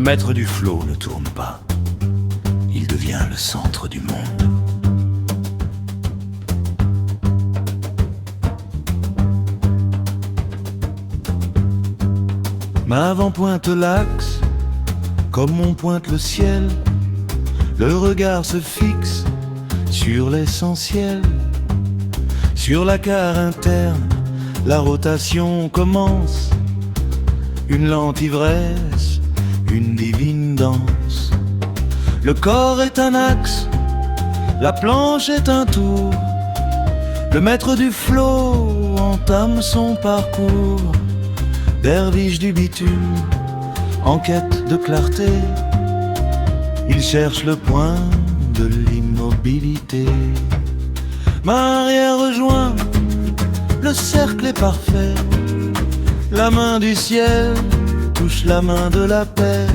maître du flot ne tourne pas. Il devient le centre du monde. Ma avant pointe l'axe, comme on pointe le ciel. Le regard se fixe sur l'essentiel. Sur la carte interne, la rotation commence. Une lente ivresse, une divine danse. Le corps est un axe, la planche est un tour. Le maître du flot entame son parcours. Derviche du bitume, en quête de clarté, il cherche le point de l'immobilité. Main arrière rejoint, le cercle est parfait. La main du ciel touche la main de la paix.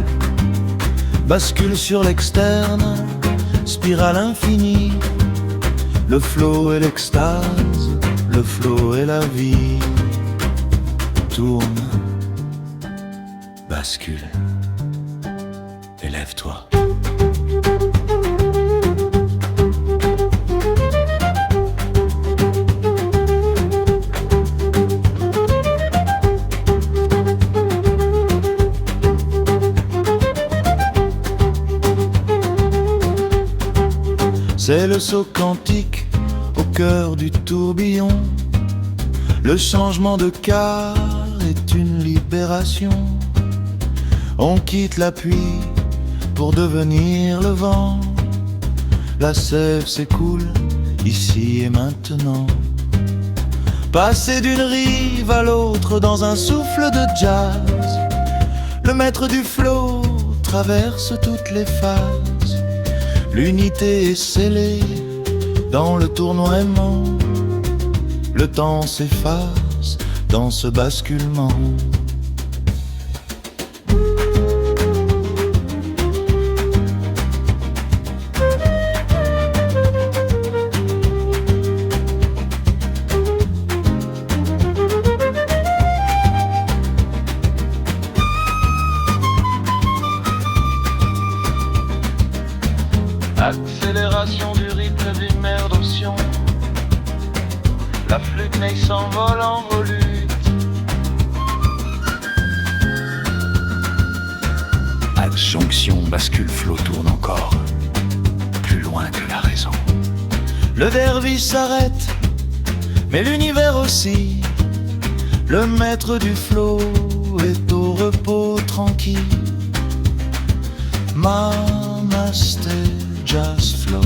Bascule sur l'externe, spirale infinie. Le flot est l'extase, le flot est la vie. Tourne, bascule, élève-toi. C'est le saut quantique au cœur du tourbillon. Le changement de quart est une libération. On quitte l'appui pour devenir le vent. La sève s'écoule ici et maintenant. Passer d'une rive à l'autre dans un souffle de jazz. Le maître du flot traverse toutes les phases. L'unité est scellée dans le tournoiement. Le temps s'efface dans ce basculement. Accélération du rythme d'une mer d'options. La flûte neige s'envole en volute. Axe jonction, bascule, flot tourne encore. Plus loin que la raison. Le derviche s'arrête, mais l'univers aussi. Le maître du flot est au repos tranquille. Namaste, just flow.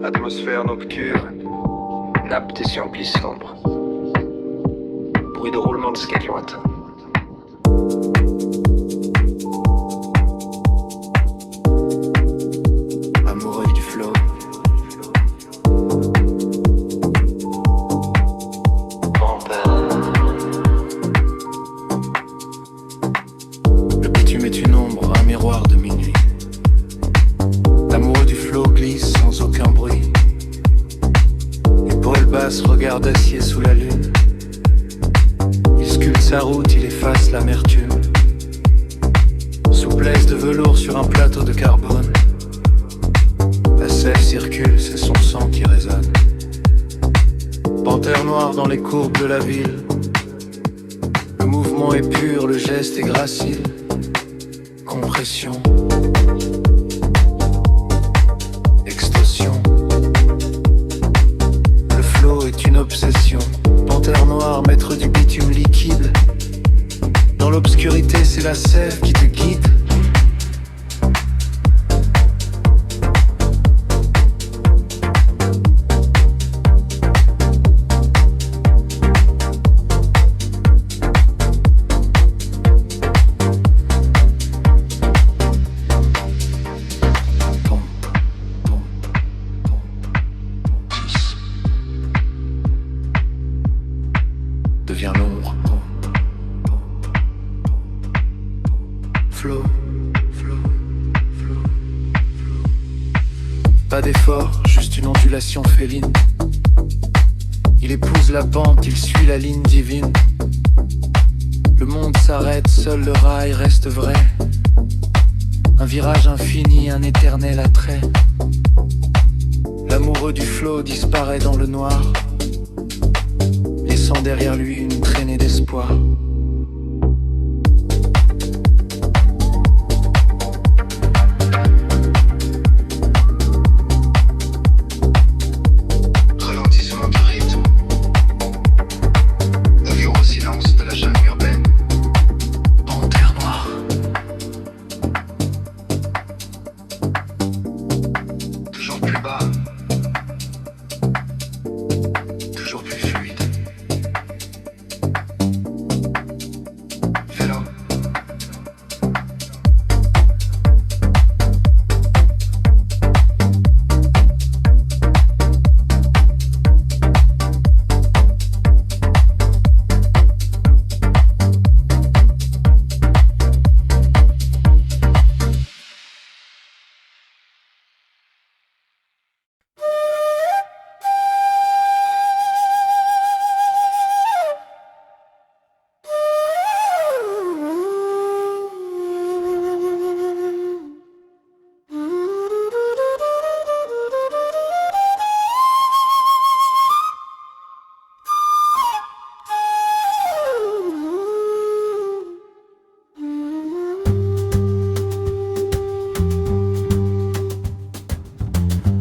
Atmosphère nocturne, nappe des surplis sombres, bruit de roulement de skate lointain. Amoureux du flow, le bitume est une ombre, un miroir de minuit. L'amoureux du flow glisse sans aucun bruit. Épaule basse, regard d'acier sous la lune. Il sculpte sa route, il efface l'amertume. Souplesse de velours sur un plateau de carbone. La sève circule, c'est son sang qui résonne. Panthère noire dans les courbes de la ville. Le mouvement est pur, le geste est gracile. Compression, extorsion. Le flow est une obsession. Panthère noire, maître du bitume liquide. Dans l'obscurité, c'est la sève qui te guide. Pas d'effort, juste une ondulation féline. Il épouse la pente, il suit la ligne divine. Le monde s'arrête, seul le rail reste vrai. Un virage infini, un éternel attrait. L'amoureux du flot disparaît dans le noir, laissant derrière lui une traînée d'espoir. Ralentissement du rythme, le violent silence de la jungle urbaine. En terre noire, Toujours plus bas, toujours plus fluide. Vélo,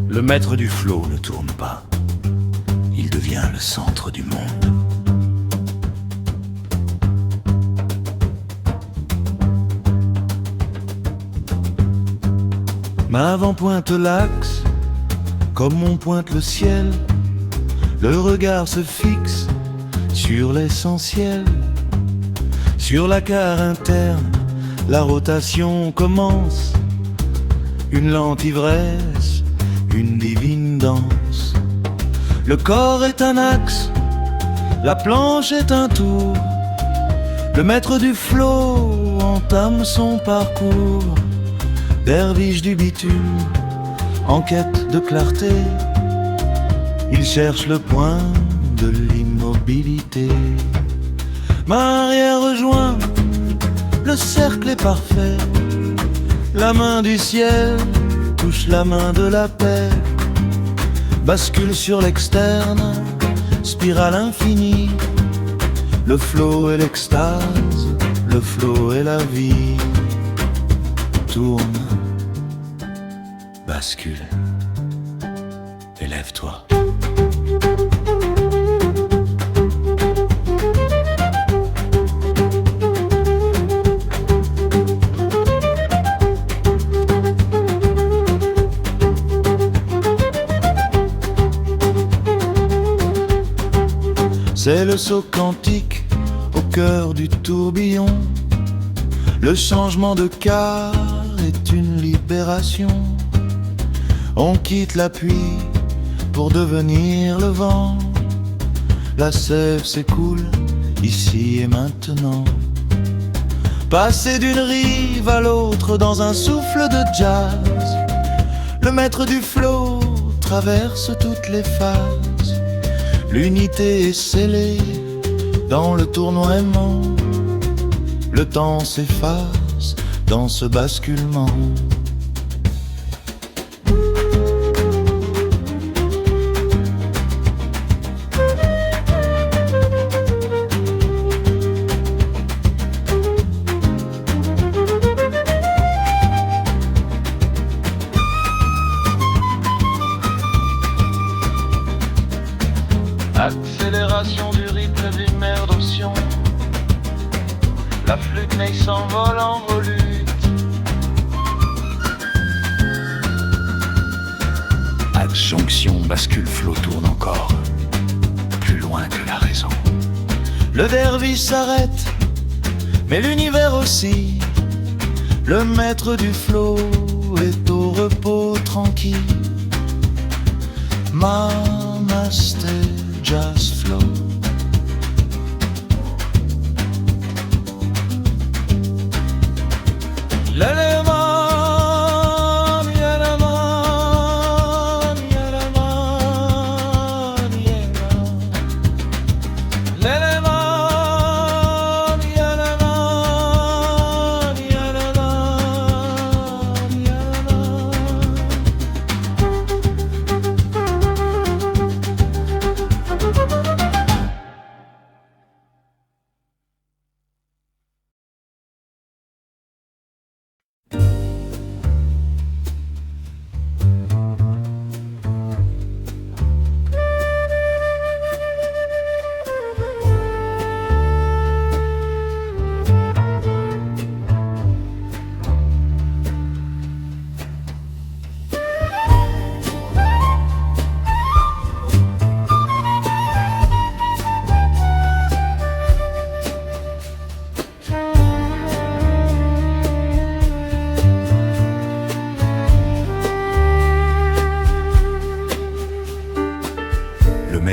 Le maître du flot ne tourne pas. Il devient le centre du monde. Ma avant pointe l'axe, comme on pointe le ciel. Le regard se fixe sur l'essentiel. Sur la carte interne, la rotation commence. Une lente ivresse, une divine danse. Le corps est un axe, la planche est un tour. Le maître du flot entame son parcours. Derviche du bitume, en quête de clarté, il cherche le point de l'immobilité. Main arrière rejoint, le cercle est parfait. La main du ciel touche la main de la paix. Bascule sur l'externe, spirale infinie. Le flot est l'extase, le flot est la vie. Tourne, bascule, élève-toi. C'est le saut quantique au cœur du tourbillon. Le changement de quart est une libération. On quitte la pluie pour devenir le vent. La sève s'écoule ici et maintenant. Passer d'une rive à l'autre dans un souffle de jazz. Le maître du flot traverse toutes les phases. L'unité est scellée dans le tournoiement. Le temps s'efface dans ce basculement. Accélération du rythme d'une mer d'options. La flûte naïe s'envole en volute. Adjonction, bascule, flot tourne encore. Plus loin que la raison. Le derviche s'arrête, mais l'univers aussi. Le maître du flot est au repos tranquille. Namaste, just flow. L'élément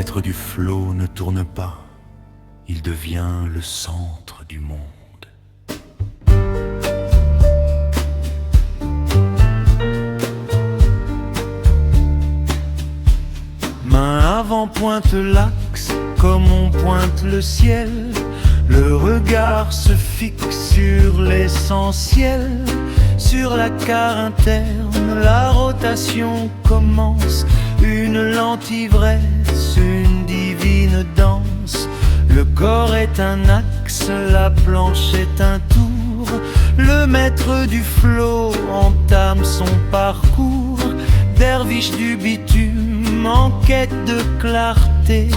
maître du flot ne tourne pas, il devient le centre du monde. Main avant pointe l'axe, comme on pointe le ciel. Le regard se fixe sur l'essentiel. Sur la carre interne, la rotation commence. Une lente ivresse, une divine danse. Le corps est un axe, la planche est un tour. Le maître du flot entame son parcours. Derviche du bitume, en quête de clarté,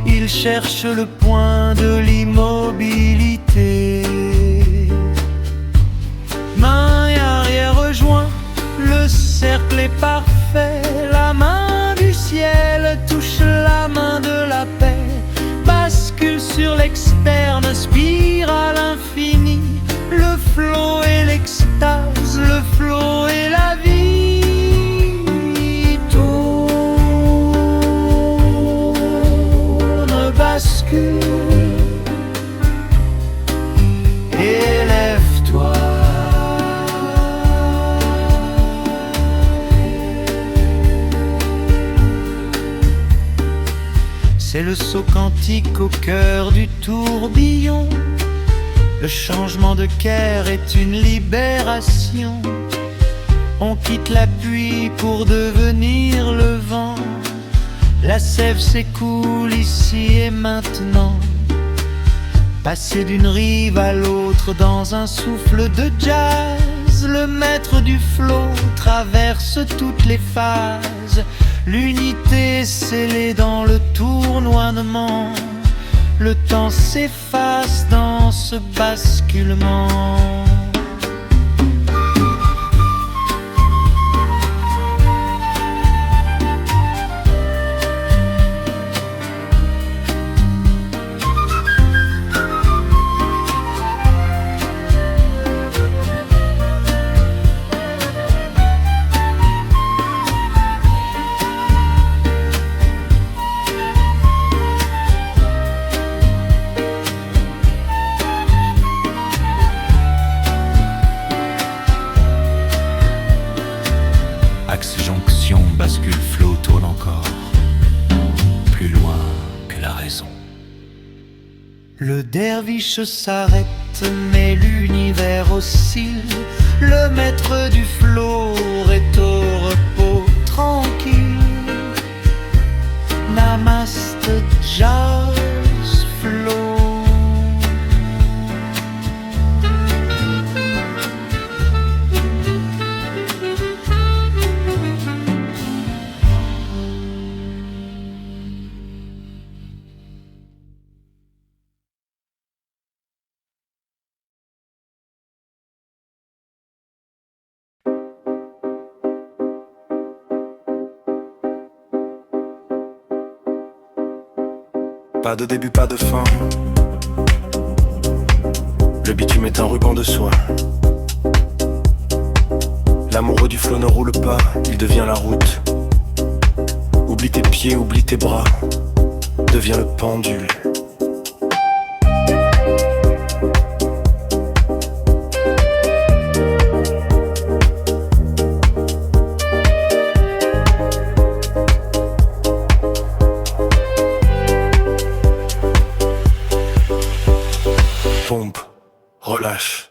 il cherche le point de l'immobilité. Main et arrière rejoint, le cercle est parfait. La main du ciel touche la main de la paix. Bascule sur l'externe, spirale infinie. Le flot et l'extase, le flot et la vie. Tourne, bascule, élève-toi. C'est le saut quantique au cœur du tourbillon. Le changement de Caire est une libération. On quitte la pluie pour devenir le vent. La sève s'écoule ici et maintenant. Passer d'une rive à l'autre dans un souffle de jazz. Le maître du flot traverse toutes les phases. L'unité scellée dans le tournoiement. Le temps s'efface dans ce basculement. Axe jonction, bascule, flot, tourne encore. Plus loin que la raison. Le derviche s'arrête, mais l'univers oscille. Le maître du flot est au repos tranquille. Namaste, jazz, flow. Pas de début, pas de fin. Le bitume est un ruban de soie. L'amoureux du flot ne roule pas, il devient la route. Oublie tes pieds, oublie tes bras. Deviens le pendule. Pompe, relâche.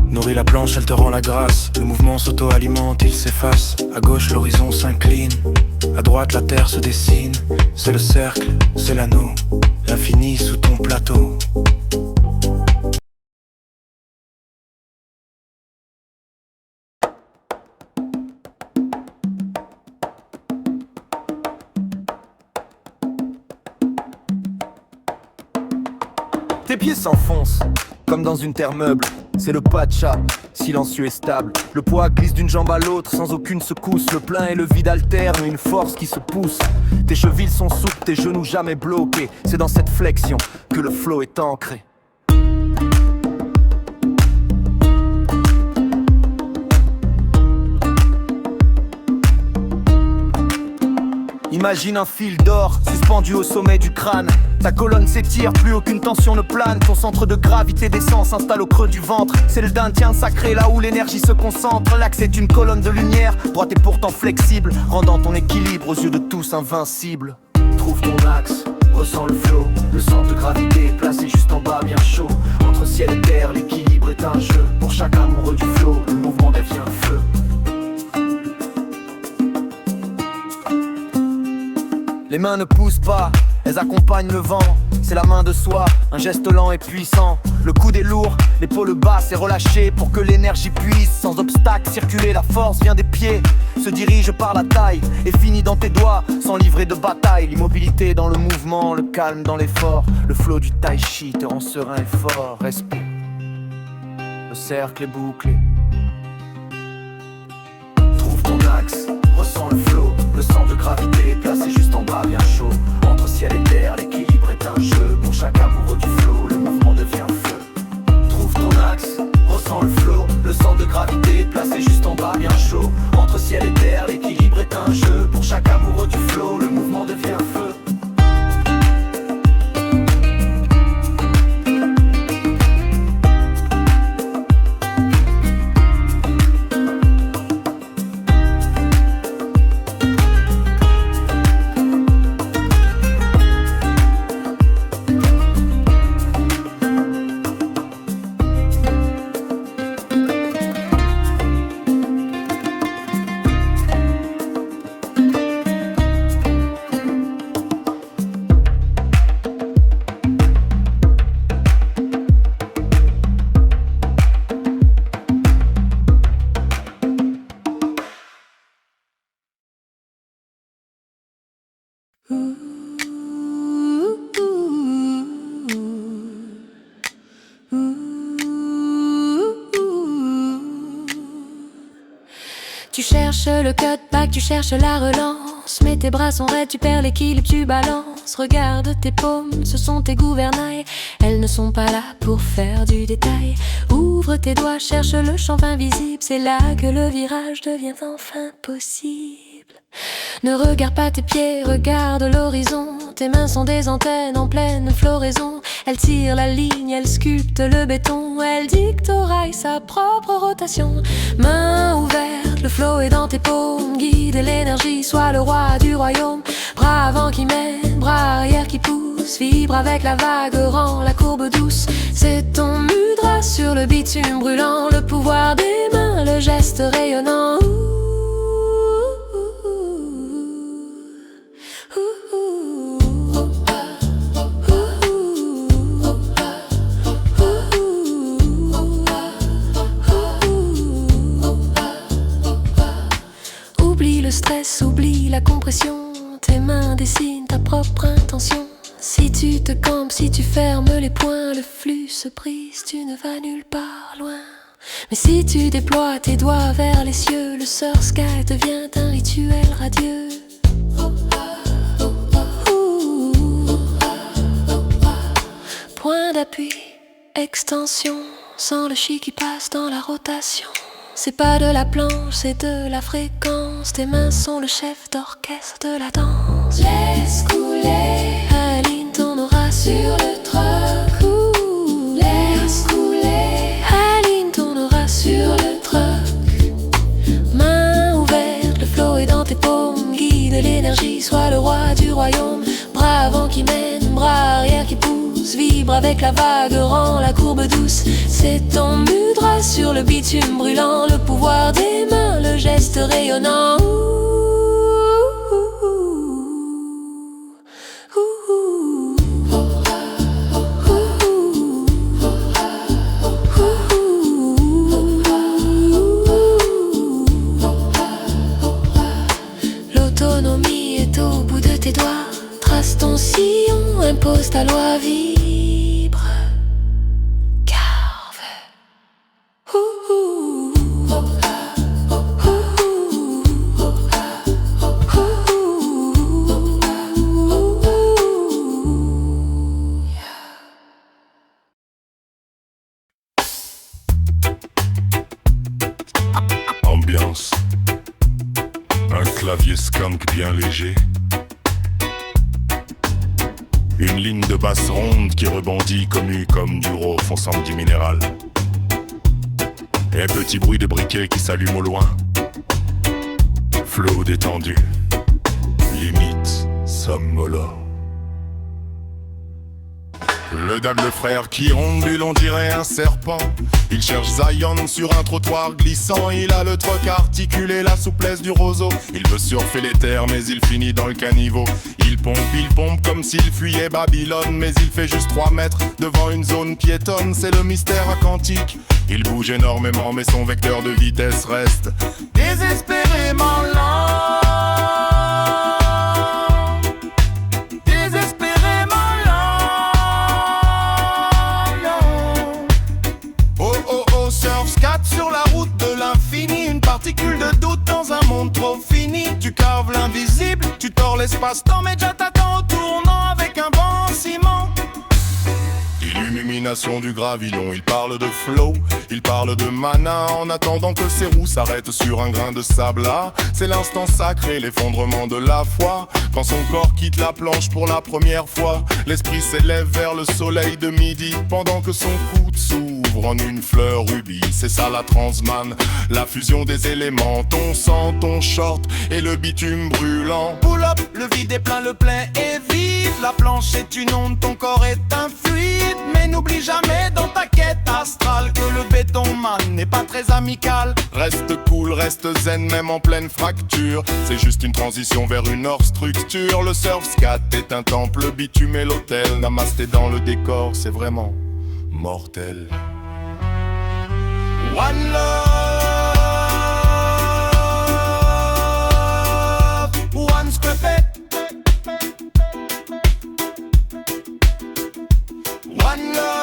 Nourris la planche, elle te rend la grâce. Le mouvement s'auto-alimente, il s'efface. À gauche, l'horizon s'incline. À droite, la terre se dessine. C'est le cercle, c'est l'anneau. L'infini sous ton plateau. Tes pieds s'enfoncent, comme dans une terre meuble. C'est le pacha, silencieux et stable. Le poids glisse d'une jambe à l'autre sans aucune secousse. Le plein et le vide alternent, une force qui se pousse. Tes chevilles sont souples, tes genoux jamais bloqués. C'est dans cette flexion que le flow est ancré. Imagine un fil d'or suspendu au sommet du crâne. Ta colonne s'étire, plus aucune tension ne plane. Ton centre de gravité descend, s'installe au creux du ventre. C'est le dentien sacré, là où l'énergie se concentre. L'axe est une colonne de lumière, droite et pourtant flexible, rendant ton équilibre aux yeux de tous invincible. Trouve ton axe, ressens le flow. Le centre de gravité est placé juste en bas, bien chaud. Entre ciel et terre, l'équilibre est un jeu. Pour chaque amoureux du flow, le mouvement devient feu. Les mains ne poussent pas, elles accompagnent le vent. C'est la main de soi, un geste lent et puissant. Le coude est lourd, l'épaule basse est relâchée pour que l'énergie puisse sans obstacle circuler. La force vient des pieds, se dirige par la taille et finit dans tes doigts sans livrer de bataille. L'immobilité dans le mouvement, le calme dans l'effort. Le flow du tai chi te rend serein et fort. Respire, le cercle est bouclé. Trouve ton axe, ressens le flow. Le centre de gravité est placé juste en bas, bien chaud. Entre ciel et terre, l'équilibre est un jeu. Pour chaque amoureux du flow, le mouvement devient feu. Trouve ton axe, ressens le flow. Le centre de gravité est placé juste en bas, bien chaud. Entre ciel et terre, l'équilibre est un jeu. Pour chaque amoureux du flow, le mouvement devient feu. Tu cherches le cutback, tu cherches la relance. Mais tes bras sont raides, tu perds l'équilibre, tu balances. Regarde tes paumes, ce sont tes gouvernails. Elles ne sont pas là pour faire du détail. Ouvre tes doigts, cherche le champ invisible. C'est là que le virage devient enfin possible. Ne regarde pas tes pieds, regarde l'horizon. Tes mains sont des antennes en pleine floraison. Elles tirent la ligne, elles sculptent le béton. Elles dictent au rail sa propre rotation. Main ouverte, le flow est dans tes paumes. Guide l'énergie, sois le roi du royaume. Bras avant qui mène, bras arrière qui pousse. Vibre avec la vague, rend la courbe douce. C'est ton mudra sur le bitume brûlant. Le pouvoir des mains, le geste rayonnant. Stress, oublie la compression. Tes mains dessinent ta propre intention. Si tu te campes, si tu fermes les poings, le flux se brise, tu ne vas nulle part loin. Mais si tu déploies tes doigts vers les cieux, le Surf Sky devient un rituel radieux. Point d'appui, extension, sans le chi qui passe dans la rotation. C'est pas de la planche, c'est de la fréquence. Tes mains sont le chef d'orchestre de la danse. Laisse couler, aligne ton aura sur le truck. Laisse couler, aligne ton aura sur le truck. Main ouverte, le flow est dans tes paumes. Guide l'énergie, sois le roi du royaume. Bras avant qui mène, bras arrière qui pousse. Vibre avec la vague, rend la courbe douce. C'est ton mudra sur le bitume brûlant. Le pouvoir des mains, le geste rayonnant. L'autonomie est au bout de tes doigts. Trace ton sillon, impose ta loi, vibre, carve. Ambiance, un clavier skunk bien léger, Une ligne de basse ronde qui rebondit comme du rau fonçant du minéral. Et un petit bruit de briquet qui s'allume au loin. Flot détendu, limite somnolent. Le dame de frère qui ondule, on dirait un serpent. Il cherche Zion sur un trottoir glissant. Il a le troc articulé, la souplesse du roseau. Il veut surfer les terres mais il finit dans le caniveau. Il pompe comme s'il fuyait Babylone. Mais il fait juste 3 mètres devant une zone piétonne. C'est le mystère quantique. Il bouge énormément mais son vecteur de vitesse reste désespérément lent. Sur la route de l'infini, une particule de doute dans un monde trop fini. Tu carves l'invisible, tu tords l'espace-temps, mais déjà t'attends au tournant avec un banc en ciment. Illumination du gravillon, il parle de flow, il parle de mana en attendant que ses roues s'arrêtent sur un grain de sable. Là, c'est l'instant sacré, l'effondrement de la foi. Quand son corps quitte la planche pour la première fois, l'esprit s'élève vers le soleil de midi pendant que son coude s'ouvre en une fleur rubis. C'est ça la transman, la fusion des éléments, ton sang, ton short et le bitume brûlant. Pull up, le vide est plein, le plein est vide. La planche est une onde, ton corps est un fluide. Mais n'oublie jamais dans ta quête astrale que le béton man n'est pas très amical. Reste cool, reste zen même en pleine fracture. C'est juste une transition vers une hors structure. Le surf scat est un temple, le bitume est l'hôtel. Namasté dans le décor, c'est vraiment mortel. One love, one script. One love,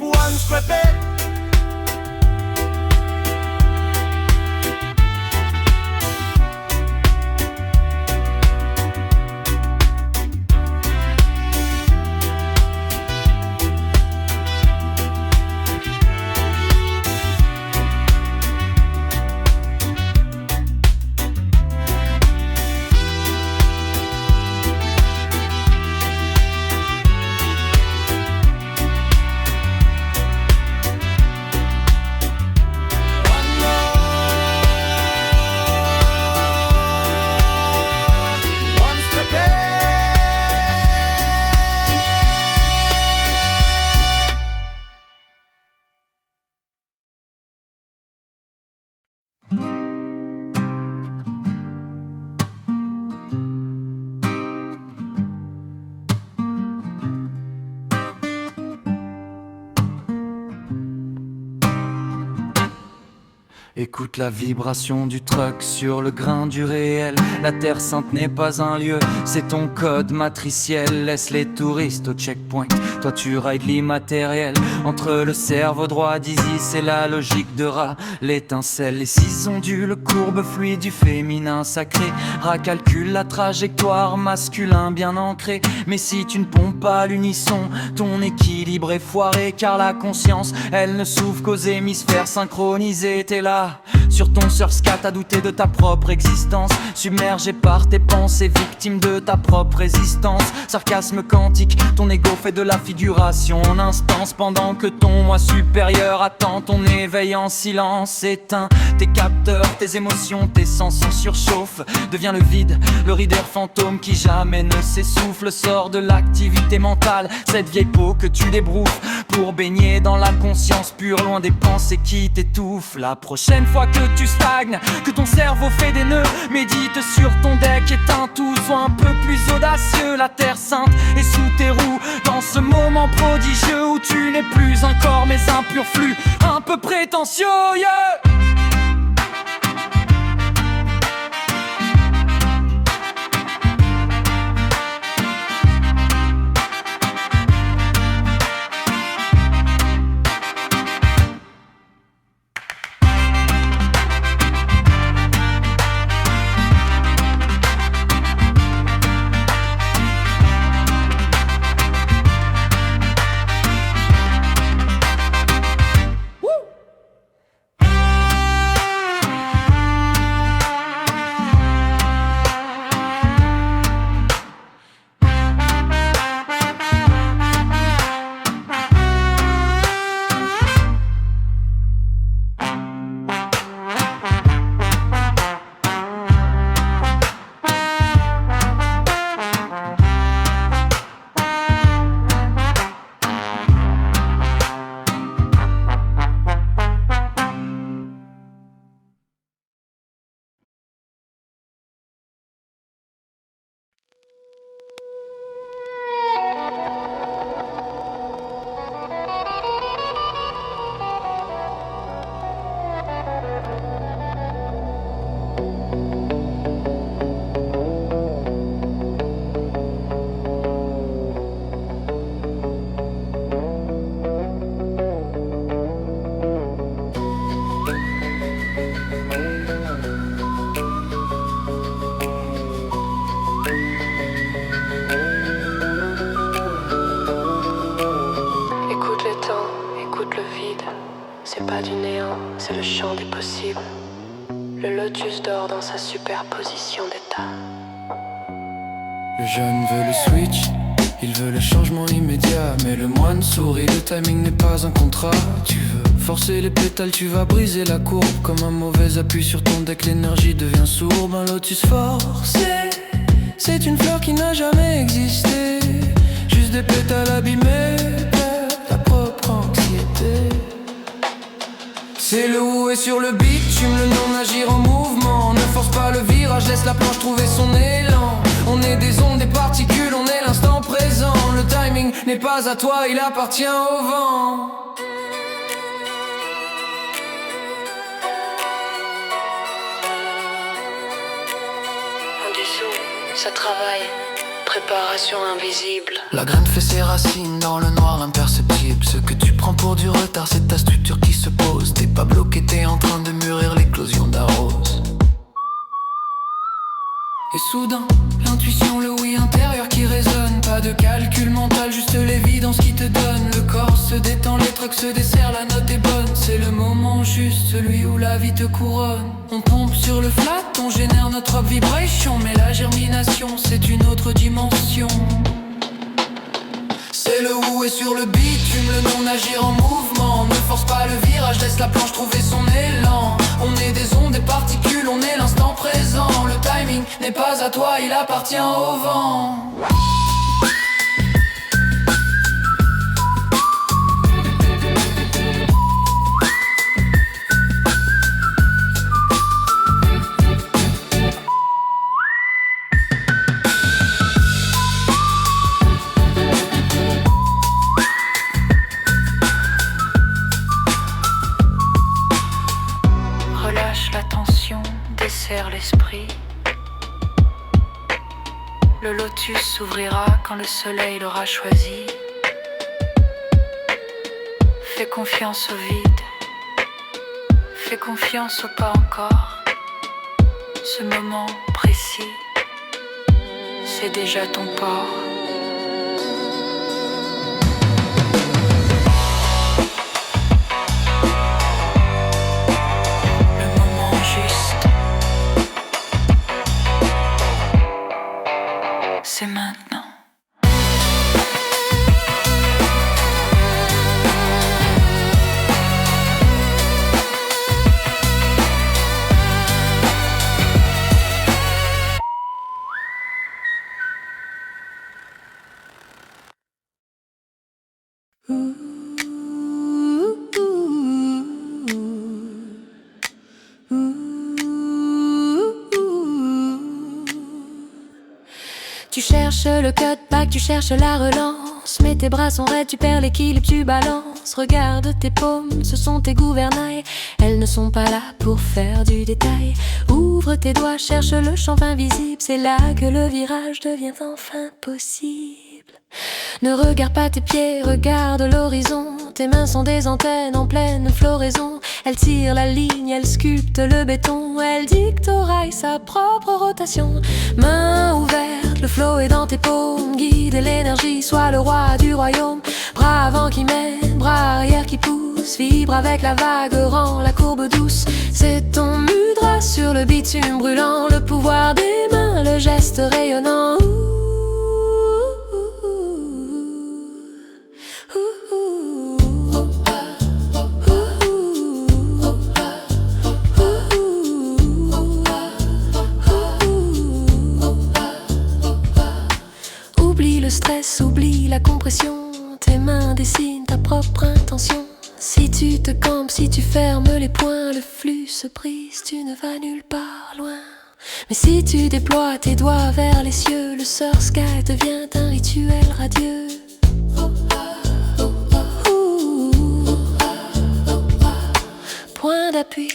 one script. Écoute la vibration du truck sur le grain du réel. La terre sainte n'est pas un lieu, c'est ton code matriciel. Laisse les touristes au checkpoint, toi tu rides l'immatériel. Entre le cerveau droit d'Isis et la logique de Ra, l'étincelle, les 6 ondules, courbe fluide du féminin sacré. Ra calcule la trajectoire, masculin bien ancré. Mais si tu ne pompes pas à l'unisson, ton équilibre est foiré. Car la conscience, elle ne s'ouvre qu'aux hémisphères synchronisés. T'es là sur ton surfscat à douter de ta propre existence, submergé par tes pensées, victime de ta propre résistance. Sarcasme quantique, ton ego fait de la figuration en instance, pendant que ton moi supérieur attend ton éveil en silence. Éteins tes capteurs, tes émotions, tes sens en surchauffe. Deviens le vide, le rider fantôme qui jamais ne s'essouffle. Sors de l'activité mentale, cette vieille peau que tu débrouffes, pour baigner dans la conscience pure, loin des pensées qui t'étouffent. La prochaine fois que tu stagnes, que ton cerveau fait des nœuds, médite sur ton deck, éteins tout, sois un peu plus audacieux. La terre sainte est sous tes roues, dans ce moment prodigieux où tu n'es plus un corps mais un pur flux, un peu prétentieux, yeah. impossible. Le lotus dort dans sa superposition d'état. Le jeune veut le switch, il veut le changement immédiat. Mais le moine sourit, le timing n'est pas un contrat. Tu veux forcer les pétales, tu vas briser la courbe. Comme un mauvais appui sur ton deck, l'énergie devient sourde. Un lotus forcé, c'est une fleur qui n'a jamais existé. Juste des pétales abîmés par ta propre anxiété. C'est le où et sur le bitume, le non-agir en mouvement. Ne force pas le virage, laisse la planche trouver son élan. On est des ondes, des particules, on est l'instant présent. Le timing n'est pas à toi, il appartient au vent. En dessous, ça travaille. Préparation invisible. La graine fait ses racines dans le noir, l'imperceptible. Ce que tu prends pour du retard, c'est ta structure qui se pose. T'es pas bloqué, t'es en train de mûrir l'éclosion d'un rose. Et soudain, l'intuition, le oui intérieur qui résonne. Pas de calcul mental, juste l'évidence qui te donne. Le corps se détend, les trucs se desserrent, la note est bonne. C'est le moment juste, celui où la vie te couronne. On pompe sur le flat, on génère notre propre vibration. Mais la germination, c'est une autre dimension. C'est le où et sur le bitume, le non-agir en mouvement. Ne force pas le virage, laisse la planche trouver son élan. On est des ondes, des particules, on est l'instant présent. Le timing n'est pas à toi, il appartient au vent. Desserre l'esprit. Le lotus s'ouvrira quand le soleil l'aura choisi. Fais confiance au vide. Fais confiance au pas encore. Ce moment précis, c'est déjà ton port. C'est maintenant. Tu cherches le cutback, tu cherches la relance. Mais tes bras sont raides, tu perds l'équilibre, tu balances. Regarde tes paumes, ce sont tes gouvernails. Elles ne sont pas là pour faire du détail. Ouvre tes doigts, cherche le champ invisible. C'est là que le virage devient enfin possible. Ne regarde pas tes pieds, regarde l'horizon. Tes mains sont des antennes en pleine floraison. Elles tirent la ligne, elles sculptent le béton. Elles dictent au rail sa propre rotation. Main ouverte, le flot est dans tes paumes. Guide l'énergie, sois le roi du royaume. Bras avant qui mène, bras arrière qui pousse. Vibre avec la vague, rend la courbe douce. C'est ton mudra sur le bitume brûlant. Le pouvoir des mains, le geste rayonnant. Oublie le stress, oublie la compression. Tes mains dessinent ta propre intention. Si tu te campes, si tu fermes les poings, le flux se brise, tu ne vas nulle part loin. Mais si tu déploies tes doigts vers les cieux, le Surf Sky devient un rituel radieux. Point d'appui,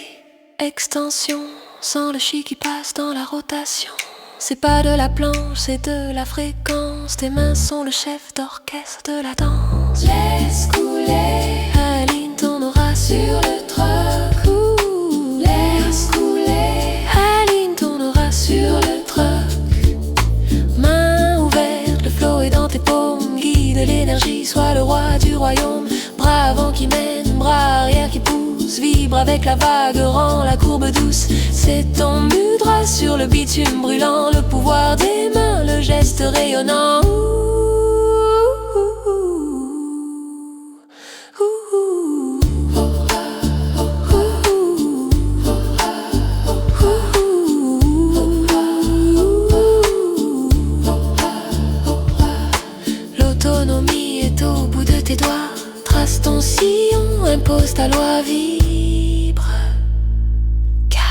extension, sans le chi qui passe dans la rotation. C'est pas de la planche, c'est de la fréquence. Tes mains sont le chef d'orchestre de la danse. Laisse couler, aligne ton aura sur le truck. Laisse couler, aligne ton aura sur le truck. Main ouverte, le flot est dans tes paumes. Guide l'énergie, sois le roi du royaume. Bras avant qui mène, bras arrière qui pousse. Vibre avec la vague rend la courbe douce. C'est ton mudra sur le bitume brûlant, le pouvoir des mains, le geste rayonnant. L'autonomie est au bout de tes doigts. Trace ton sillon, impose ta loi, vibre, carve.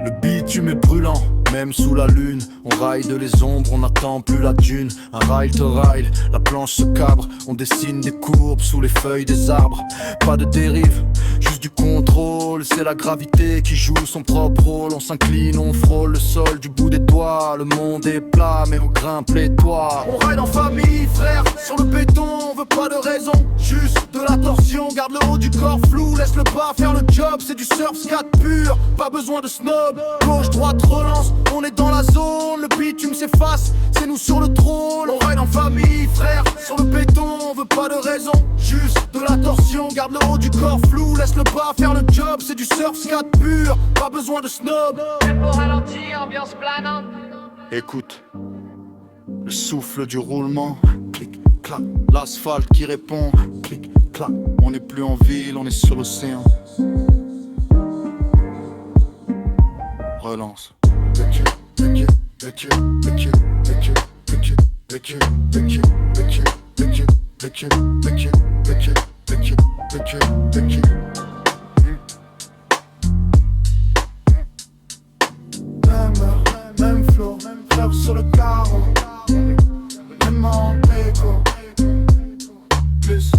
Le bitume est brûlant, même sous la lune. On raille les ombres, on n'attend plus la dune. Un rail te rail, la planche se cabre. On dessine des courbes sous les feuilles des arbres. Pas de dérive, juste du contrôle. C'est la gravité qui joue son propre rôle. On s'incline, on frôle le sol du bout des doigts. Le monde est plat, mais on grimpe les toits. On ride en famille, frère, sur le béton. On veut pas de raison, juste de la torsion. Garde le haut du corps flou, laisse le bas faire le job. C'est du surf scat pur, pas besoin de snob. Gauche, droite, relance, on est dans la zone. Le bitume s'efface, c'est nous sur le trône. On ride en famille, frère, sur le béton. On veut pas de raison, juste de la torsion. Garde le haut du corps flou, laisse le bas faire le job. C'est du surf scat pur, pas besoin de snob. Tempo ralenti, ambiance planante. Écoute, le souffle du roulement. Clic, clac, l'asphalte qui répond. Clic, clac, on n'est plus en ville, on est sur l'océan. Relance. Même flow, même fleur sur le carreau. Même en écho. Plus.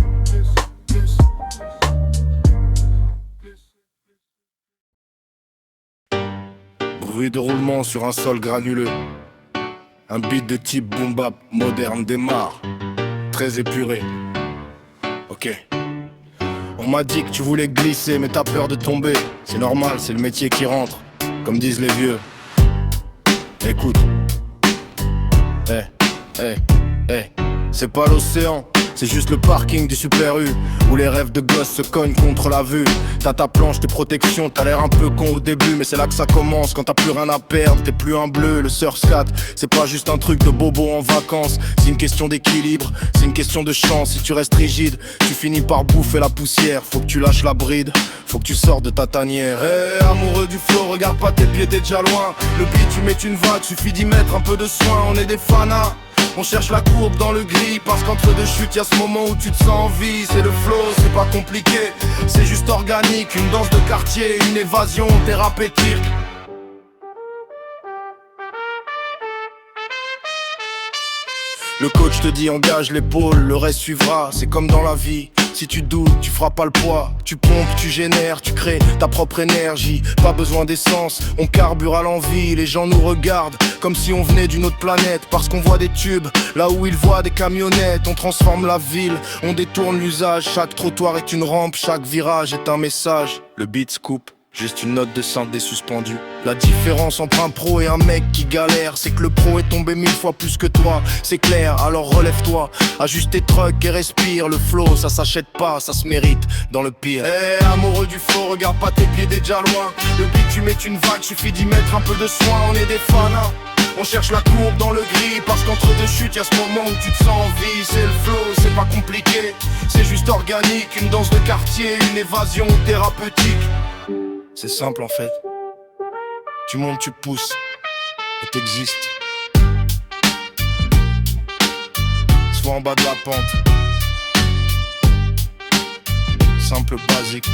Bruit de roulement sur un sol granuleux. Un beat de type boom bap moderne démarre. Très épuré. Ok. On m'a dit que tu voulais glisser mais t'as peur de tomber. C'est normal, c'est le métier qui rentre, comme disent les vieux. Écoute. C'est pas l'océan, c'est juste le parking du Super U, où les rêves de gosses se cognent contre la vue. T'as ta planche, tes protections, t'as l'air un peu con au début, mais c'est là que ça commence. Quand t'as plus rien à perdre, t'es plus un bleu. Le surf scat, c'est pas juste un truc de bobo en vacances. C'est une question d'équilibre, c'est une question de chance. Si tu restes rigide, tu finis par bouffer la poussière. Faut que tu lâches la bride, faut que tu sors de ta tanière. Amoureux du flow, regarde pas tes pieds, t'es déjà loin. Le beat, tu mets une vague, suffit d'y mettre un peu de soin. On est des fanas. On cherche la courbe dans le gris, parce qu'entre deux chutes, y'a ce moment où tu te sens en vie. C'est le flow, c'est pas compliqué, c'est juste organique. Une danse de quartier, une évasion thérapeutique. Le coach te dit engage l'épaule, le reste suivra, c'est comme dans la vie. Si tu doutes, tu feras pas le poids. Tu pompes, tu génères, tu crées ta propre énergie. Pas besoin d'essence, on carbure à l'envie. Les gens nous regardent comme si on venait d'une autre planète. Parce qu'on voit des tubes, là où ils voient des camionnettes. On transforme la ville, on détourne l'usage. Chaque trottoir est une rampe, chaque virage est un message. Le beat se coupe, juste une note de synthé suspendue. La différence entre un pro et un mec qui galère, c'est que le pro est tombé 1000 fois plus que toi. C'est clair, alors relève-toi, ajuste tes trucks et respire. Le flow, ça s'achète pas, ça se mérite dans le pire. Amoureux du flow, regarde pas tes pieds, t'es déjà loin. Le beat, tu mets une vague, suffit d'y mettre un peu de soin. On est des fanas, on cherche la courbe dans le gris, parce qu'entre deux chutes, y'a ce moment où tu te sens en vie. C'est le flow, c'est pas compliqué, c'est juste organique. Une danse de quartier, une évasion thérapeutique. C'est simple en fait. Tu montes, tu pousses et t'existes. Soit en bas de la pente. Simple, basique.